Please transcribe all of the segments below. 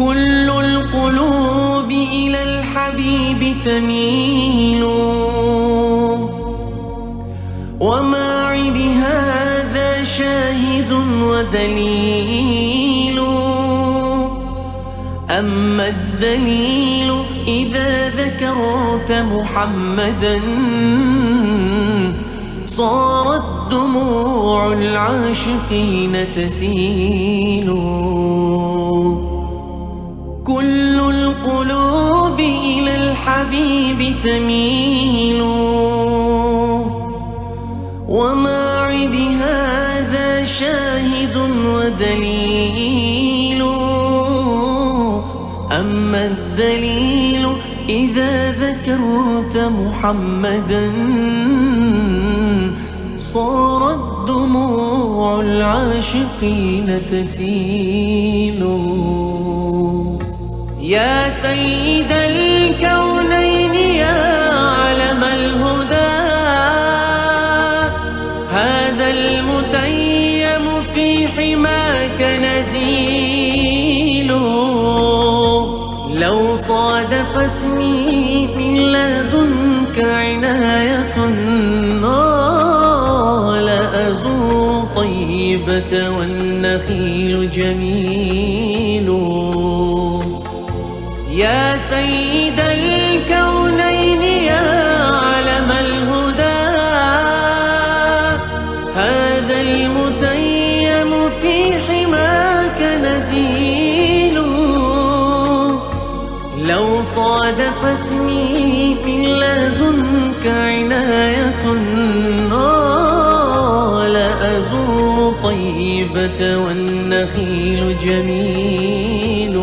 كل القلوب إلى الحبيب تميل، ومعي بهذا شاهد ودليل. أما الدليل إذا ذكرت محمدا صارت دموع العاشقين تسيل. كل القلوب إلى الحبيب تميل، ومعي بهذا شاهد ودليل. أما الدليل إذا ذكرت محمدا صارت دموع العاشقين تسيل. يا سيد الكونين يا علم الهدى، هذا المتيم في حماك نزيل. لو صادفتني من لدنك عناية لأزور طيبة والنخيل جميل. يا سيد الكونين يا علم الهدى، هذا المتيم في حماك نزيل. لو صادفتني من لدنك عناية لأزور طيبة والنخيل جميل.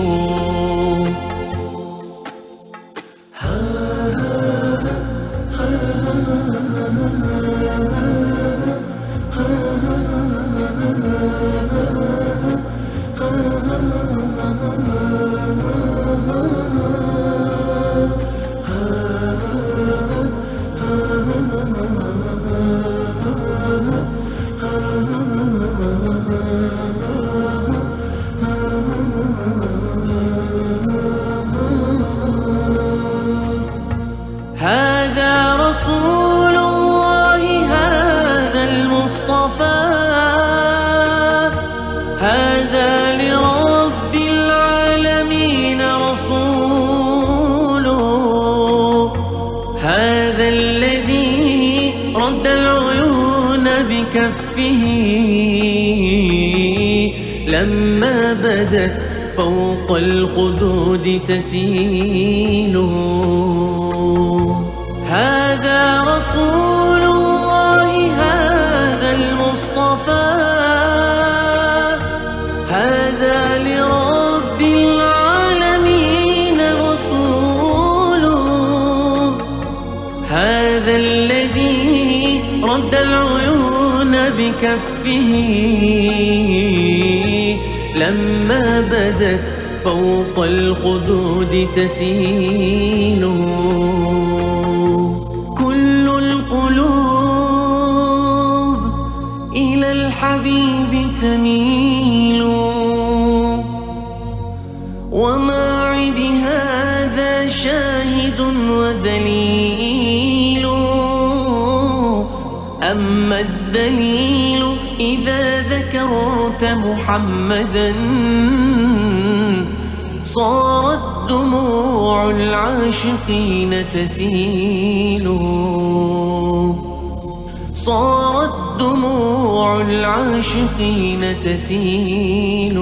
هذا رسول الله، هذا المصطفى، هذا لرب العالمين رسول. هذا الذي رد العيون بكفه لما بدت فوق الخدود تسيل. هذا رسول الله، هذا المصطفى، هذا لرب العالمين رسول. هذا الذي رد العيون بكفه لما بدت فوق الخدود تسيل. كل القلوب إلى الحبيب تميل، ومعي بهذا شاهد ودليل. أما الدليل إذا ذكرت محمدا صارت دموع العاشقين تسيل. صارت دموع العاشقين تسيل.